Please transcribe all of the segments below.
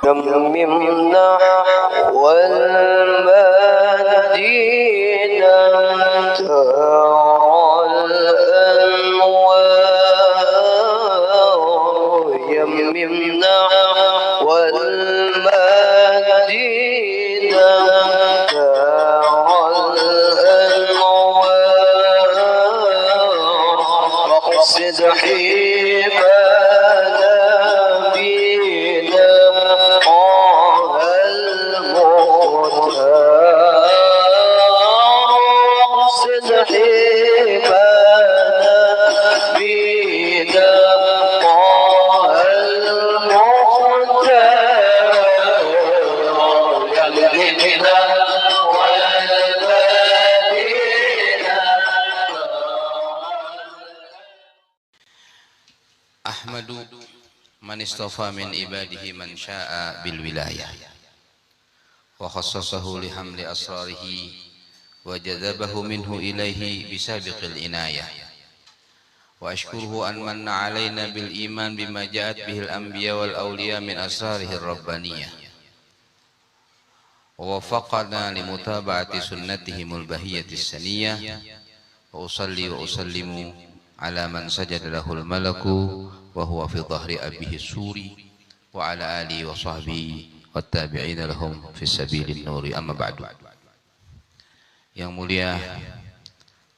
يممنا والمدينة ترى الأنوار يممنا والمدينة ترى الأنوار واقصد حبانا بنا طه المختار واقصد حبانا بنا طه المختار يمنا Ahmadu man istafa min ibadihi man sya'a bil wilayah wa khassasahu li hamli asrarihi wa jadzabahu minhu ilaihi bisabiqil inayah wa ashkuruhu an manna alaina bil iman bima ja'at bihil anbiya wal awliya min asrarihir rabbaniyah wa waffaqana li mutaba'ati sunnatihimul bahiyatis saniyah wa usalli wa usallimu ala man sajada lahul malaku wa huwa fi dhahri abihi suri wa ala alihi wa sahbihi wa tabi'ina lahum fi sabilin nuri amma ba'du. Yang mulia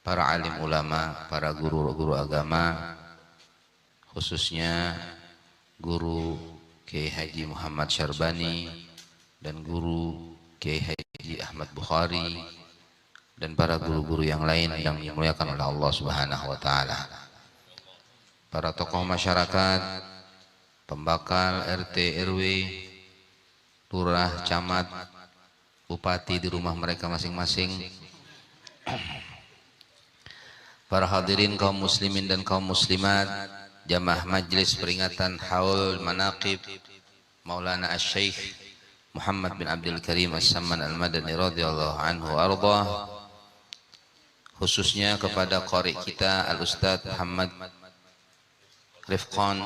para alim ulama, para guru-guru agama, khususnya guru Kiai Haji Muhammad Syarbani dan guru Kiai Haji Ahmad Bukhari dan para guru-guru yang lain yang dimuliakan oleh Allah Subhanahu wa taala. Para tokoh masyarakat, pembakal RT RW, lurah, camat, bupati di rumah mereka masing-masing. Para hadirin kaum muslimin dan kaum muslimat, jamaah majlis peringatan Haul Manaqib Maulana Asy-Syaikh Muhammad bin Abdul Karim As-Samman Al-Madani radhiyallahu anhu arda, khususnya kepada qari kita Al-Ustadz Muhammad Rifqan,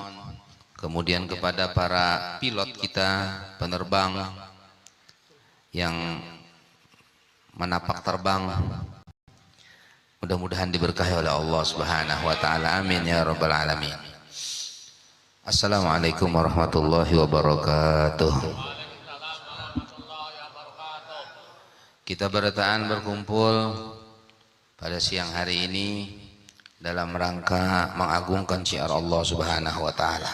kemudian kepada para pilot kita, penerbang yang menapak terbang, mudah-mudahan diberkahi oleh Allah Subhanahu wa taala, amin ya rabbal alamin. Assalamualaikum warahmatullahi wabarakatuh. Kita berkumpul pada siang hari ini dalam rangka mengagungkan syiar Allah Subhanahu wa taala.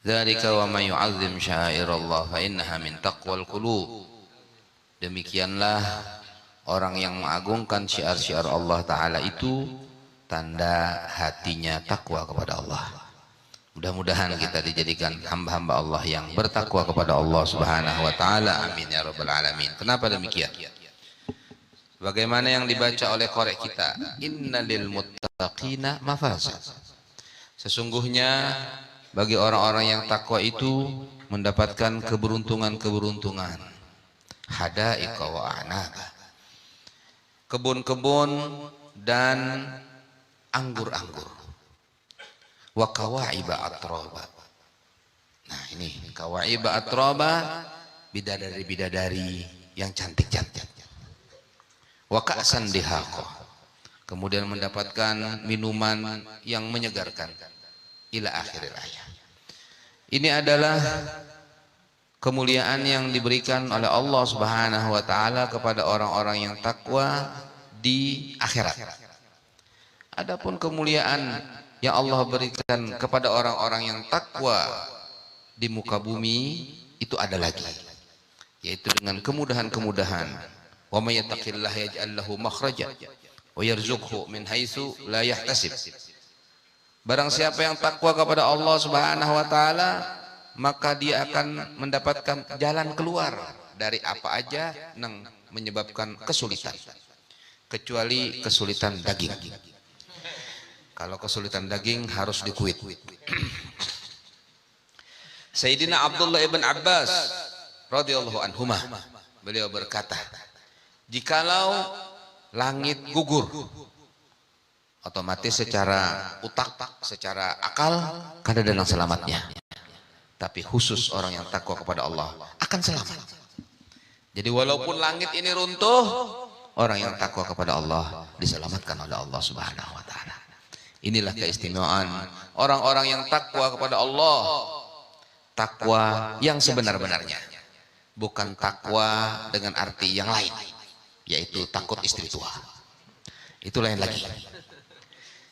Dzalika wa may yu'azzim sya'airallah fa innaha min taqwal qulub. Demikianlah orang yang mengagungkan syiar-syiar Allah taala itu tanda hatinya takwa kepada Allah. Mudah-mudahan kita dijadikan hamba-hamba Allah yang bertakwa kepada Allah Subhanahu wa taala, amin ya rabbal alamin. Kenapa demikian? Bagaimana yang dibaca oleh korek kita, innalil muttaqina mafaza. Sesungguhnya bagi orang-orang yang takwa itu mendapatkan keberuntungan-keberuntungan. Hadaiqa wa a'naba. Kebun-kebun dan anggur-anggur. Wa kawaiba atraba. Nah ini kawaiba atraba, bidadari-bidadari yang cantik-cantik. Wa ka'san dihaqah, kemudian mendapatkan minuman yang menyegarkan, ila akhiril ayat. Ini adalah kemuliaan yang diberikan oleh Allah Subhanahu wa taala kepada orang-orang yang takwa di akhirat. Adapun kemuliaan yang Allah berikan kepada orang-orang yang takwa di muka bumi itu ada lagi, yaitu dengan kemudahan-kemudahan. Wa may yattaqillaha yaj'al lahu makhraja wa yarzuqhu min haitsu la yahtasib. Barang siapa yang takwa kepada Allah Subhanahu wa taala, maka dia akan mendapatkan jalan keluar dari apa aja yang menyebabkan kesulitan, kecuali kesulitan daging. Kalau kesulitan daging harus dikuit. Sayyidina Abdullah ibn Abbas radhiyallahu anhuma, beliau berkata, jikalau langit gugur, otomatis secara utak, secara akal, kada ada yang selamatnya. tapi khusus orang yang takwa kepada Allah akan selamat. Jadi walaupun langit ini runtuh, orang yang takwa kepada Allah diselamatkan oleh Allah Subhanahu wa taala. Inilah keistimewaan orang-orang yang takwa kepada Allah. Takwa yang sebenar-benarnya, bukan takwa dengan arti yang lain, yaitu takut istri tua. Itu lain lagi.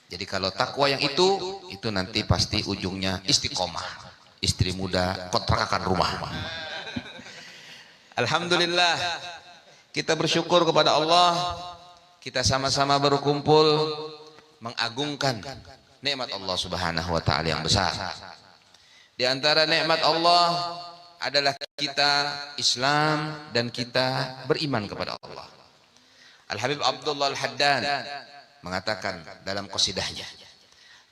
Jadi kalau takwa yang itu nanti pasti ujungnya istiqomah. Istri muda kontrakan rumah. Alhamdulillah, kita bersyukur kepada Allah. Kita sama-sama berkumpul mengagungkan nikmat Allah Subhanahu wa taala yang besar. Di antara nikmat Allah adalah kita Islam dan kita beriman kepada Allah. Al-Habib Abdullah Al-Haddan mengatakan dalam qasidahnya,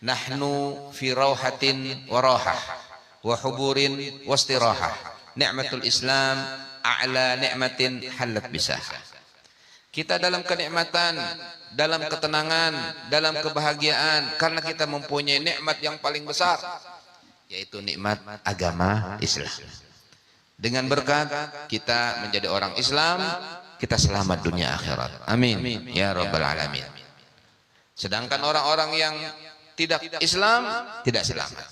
nahnu fi rauhatin wa rahah wa huburin wa istirahah, ni'matul Islam a'la ni'matin halat bisah. Kita dalam kenikmatan, dalam ketenangan, dalam kebahagiaan karena kita mempunyai nikmat yang paling besar, yaitu nikmat agama Islam. Dengan berkat kita menjadi orang Islam, kita selamat dunia akhirat. Amin ya rabbal alamin. Sedangkan orang-orang yang tidak Islam tidak selamat.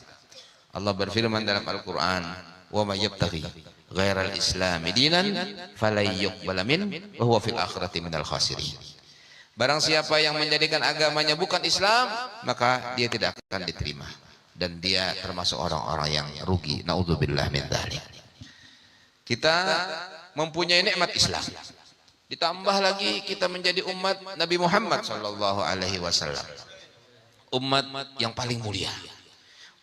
Allah berfirman dalam Al-Quran, wa may yabtaghi ghairal islami dinan falan yuqbala min wa huwa fil akhirati minal khasirin. Barang siapa yang menjadikan agamanya bukan Islam, maka dia tidak akan diterima dan dia termasuk orang-orang yang rugi. Naudzubillah min dzalik. Kita mempunyai nikmat Islam, ditambah lagi kita menjadi umat Nabi Muhammad sallallahu alaihi wasallam, umat yang paling mulia,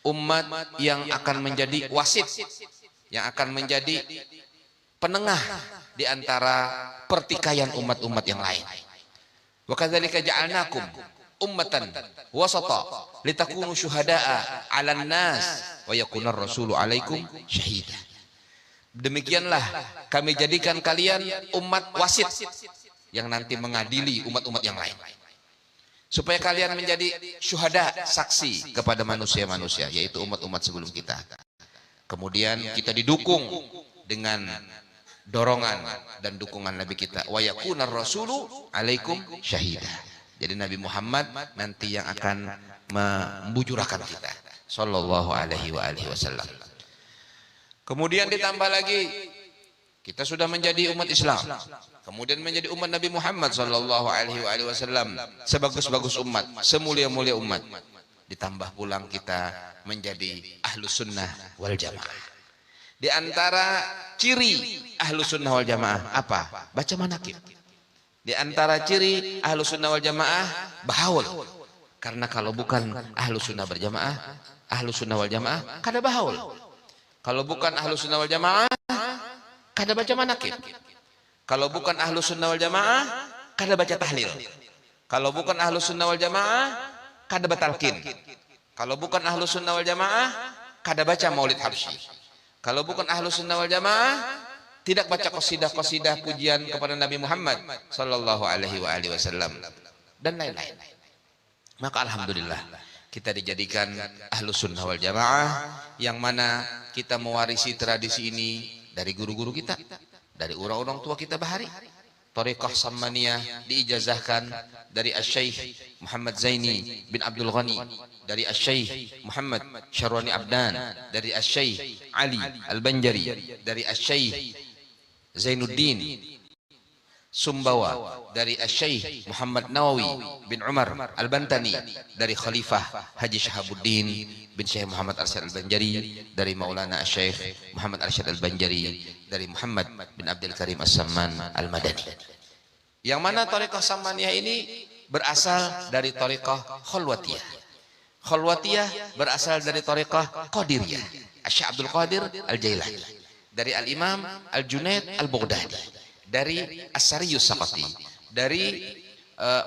umat yang akan menjadi wasit, yang akan menjadi penengah di antara pertikaian umat-umat yang lain. Wa kadzalika ja'alnakum ummatan wasata litakunu syuhada'a 'alan nas wa yakunar rasulu 'alaikum syahida. Demikianlah kami jadikan kalian umat wasit yang nanti mengadili umat-umat yang lain, supaya kalian menjadi syuhada, saksi kepada manusia-manusia, yaitu umat-umat sebelum kita. Kemudian kita didukung dengan dorongan dan dukungan Nabi kita, wa yakunar rasulu alaikum syahida. Jadi Nabi Muhammad nanti yang akan membujurakan kita sallallahu alaihi wasallam. Kemudian ditambah lagi kita sudah menjadi umat Islam, kemudian menjadi umat Nabi Muhammad sallallahu alaihi wasallam, sebagus-bagus umat, semulia-mulia umat. Ditambah pulang kita menjadi ahlus sunnah wal jamaah. Di antara ciri ahlus sunnah wal jamaah apa? Baca manaqib. Di antara ciri ahlus sunnah wal jamaah bahaul. Karena kalau bukan ahlus sunnah berjamaah, ahlus sunnah wal jamaah kada bahaul. Kalau bukan ahlus sunnah wal jamaah, kada baca manaqib. Kalau bukan ahlus sunnah wal jamaah, kada baca tahlil. Kalau bukan ahlus sunnah wal jamaah, kada batalkin. Kalau bukan ahlus sunnah wal jamaah, kada baca maulid habsyi. Kalau bukan ahlus sunnah wal jamaah, tidak baca qasidah-qasidah pujian kepada Nabi Muhammad sallallahu alaihi wasallam dan lain-lain. Maka alhamdulillah kita dijadikan ahlus sunnah wal jamaah, yang mana kita mewarisi tradisi ini dari guru-guru kita, dari orang-orang tua kita bahari. Thariqah Sammaniyah diijazahkan dari Asy-Syaikh Muhammad Zaini bin Abdul Ghani, dari Asy-Syaikh Muhammad Syarwani Abdan, dari Asy-Syaikh Ali Al-Banjari, dari Asy-Syaikh Zainuddin Sumbawa, dari Asy-Syaikh Muhammad Nawawi bin Umar Al-Bantani, dari Khalifah Haji Shahabuddin bin Syekh Muhammad Arsyad Al-Banjari, dari Maulana Syekh Muhammad Arsyad Al-Banjari, dari Muhammad bin Abdul Karim As-Samman Al-Madani. Yang mana thariqah Sammaniyah ini berasal dari thariqah Khalwatiyah. Khalwatiyah berasal dari thariqah Qadiriyah, Syekh Abdul Qadir Al-Jailani, dari Al-Imam Al-Junaid Al-Baghdadi, dari As-Sariyus Saqati, dari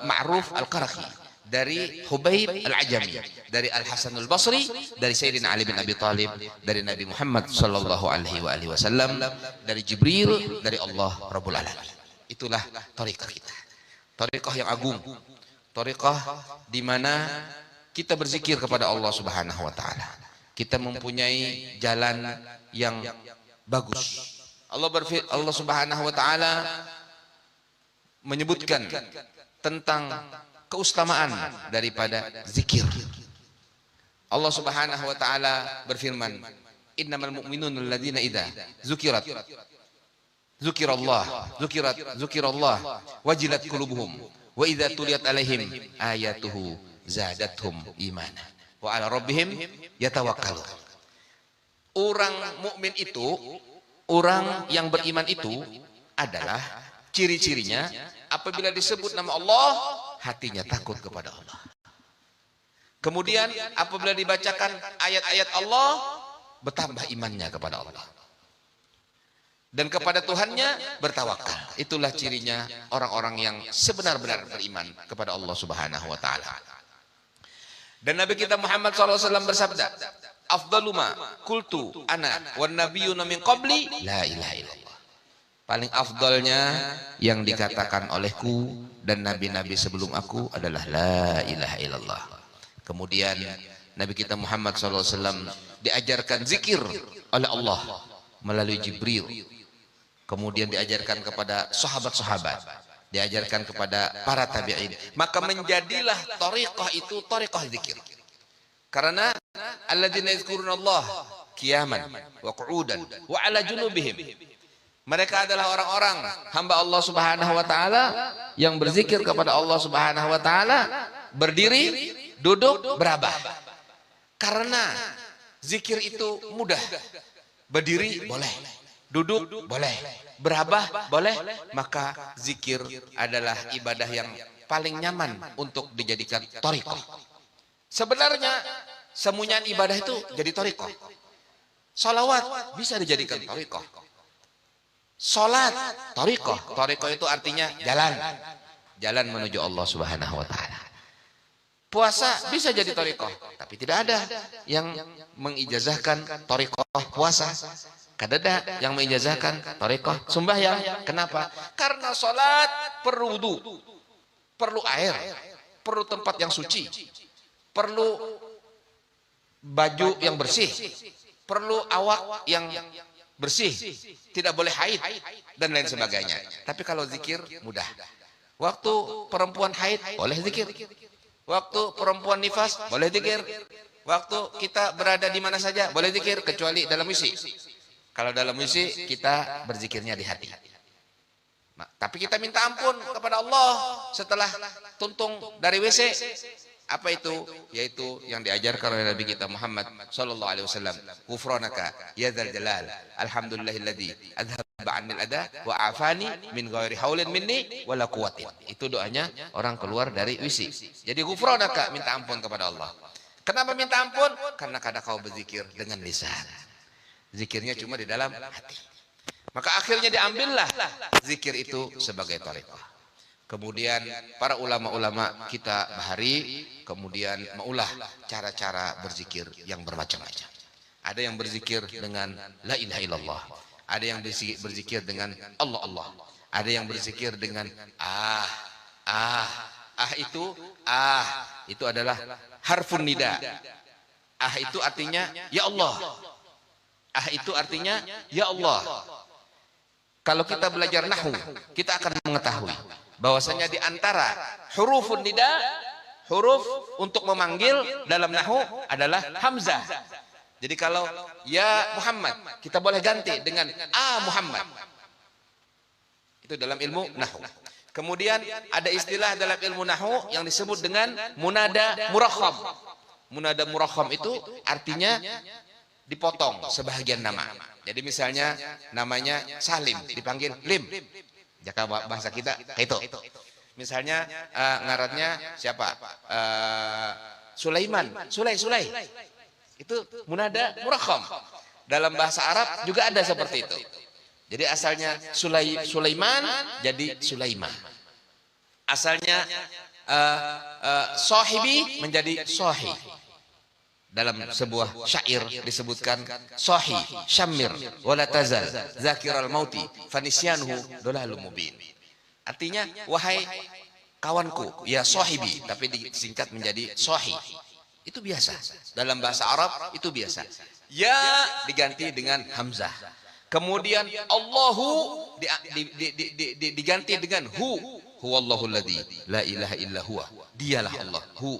Ma'ruf Al-Qaraqi, dari Hubaib Al-Ajami, dari Al-Hasan Al-Basri, dari Sayyidina Ali bin Abi Thalib, dari Nabi Muhammad sallallahu alaihi wasallam, dari Jibril, dari Allah Rabbul Alamin. Itulah thariqah kita, thariqah yang agung, thariqah di mana kita berzikir kepada Allah Subhanahu wa taala. kita mempunyai jalan yang bagus. Allah Subhanahu wa taala menyebutkan tentang keutamaan daripada zikir. Allah Subhanahu wa taala berfirman, "Innamal mu'minuna alladzina idza dzukirallah wajilat qulubuhum wa idza tuliyat alaihim ayatuhu zadatuhum imana wa ala rabbihim yatawakkalun." Orang mukmin itu, orang yang beriman itu adalah ciri-cirinya apabila disebut nama Allah, hatinya takut kepada Allah. Kemudian apabila dibacakan ayat-ayat Allah, bertambah imannya kepada Allah. Dan kepada Tuhannya bertawakal. Itulah cirinya orang-orang yang sebenar-benar beriman kepada Allah Subhanahu wa taala. Dan Nabi kita Muhammad SAW bersabda, "Afdalu ma qultu ana wan nabiyyuna min qabli la ilaha illallah." Paling afdalnya yang dikatakan olehku dan nabi-nabi sebelum aku adalah la ilaha illallah. Kemudian Nabi kita Muhammad SAW diajarkan zikir oleh Allah melalui Jibril. Kemudian diajarkan kepada sahabat-sahabat, diajarkan kepada para tabi'in. Maka menjadilah thariqah itu thariqah zikir. Karena alladzina yadhkurunallah qiyaman wa qu'udan wa 'ala junubihim. Mereka adalah orang-orang hamba Allah Subhanahu wa taala yang berzikir kepada Allah Subhanahu wa taala berdiri, duduk, berabah. Karena zikir itu mudah. Berdiri boleh, duduk boleh, berabah boleh, maka zikir adalah ibadah yang paling nyaman untuk dijadikan thariqah. Sebenarnya semuanya ibadah itu jadi thariqah. Salawat bisa dijadikan thariqah. Salat thariqah. Thariqah itu artinya jalan. Jalan menuju Allah Subhanahu wa taala. Puasa bisa jadi thariqah, tapi tidak ada yang mengijazahkan thariqah puasa. Kadada yang mengijazahkan thariqah sembahyang. Kenapa? Karena salat perlu wudu, perlu air, perlu tempat yang suci, perlu baju yang bersih, perlu awak yang bersih, tidak boleh haid dan lain sebagainya. Tapi kalau zikir mudah. Waktu perempuan haid boleh zikir, waktu perempuan nifas boleh zikir, waktu kita berada di mana saja boleh zikir kecuali dalam WC. Kalau dalam WC kita berzikirnya di hati. Nah, tapi kita minta ampun kepada Allah setelah tuntung dari WC. Apa itu? Yaitu yang diajarkan oleh Nabi kita Muhammad sallallahu alaihi wasallam. Ghufranaka ya dzal jalal. Alhamdulillahilladzi adhaba 'anil adha wa afani min ghairi haulin minni wala quwwatin. Itu doanya orang keluar dari WC. Jadi ghufranaka, minta ampun kepada Allah. Kenapa minta ampun? Karena kadang kau berzikir dengan lisan. Zikirnya cuma di dalam hati. Maka akhirnya diambillah zikir itu sebagai thariqah. Kemudian para ulama-ulama kita bahari kemudian maulah cara-cara berzikir yang bermacam-macam. Ada yang berzikir dengan la ilaha illallah, ada yang berzikir dengan Allah Allah, ada yang berzikir dengan itu adalah harfun nida. Itu artinya ya Allah. Itu artinya ya Allah. Kalau kita belajar nahwu, kita akan mengetahui bahwasanya di antara hurufun nida, huruf untuk memanggil dalam nahwu adalah hamzah. Jadi kalau ya Muhammad, kita boleh ganti dengan Muhammad. Itu dalam ilmu nahwu. Kemudian ada istilah dalam ilmu nahwu yang disebut dengan munada murakham. Munada murakham itu artinya dipotong sebahagian nama. Jadi misalnya namanya Salim dipanggil Lim. Jika bahasa kita itu. Misalnya ngarannya siapa? Sulaiman, Sulai. Itu munada murakham. Dalam bahasa Arab juga ada seperti itu. Jadi asalnya Sulaiman jadi Sulaiman. Asalnya sahibi menjadi sahih. Dalam sebuah syair disebutkan sahih syamir wala tazal zakiral mauti fanisyanuhu dolalul mubin. Artinya wahai kawanku ya sahibi, tapi disingkat menjadi sahih. Itu biasa. Dalam bahasa Arab itu biasa. Ya diganti dengan hamzah. Kemudian Allahu diganti dengan hu. Huwallahu alladzi la ilaha illa huwa. Dialah Allah. Hu.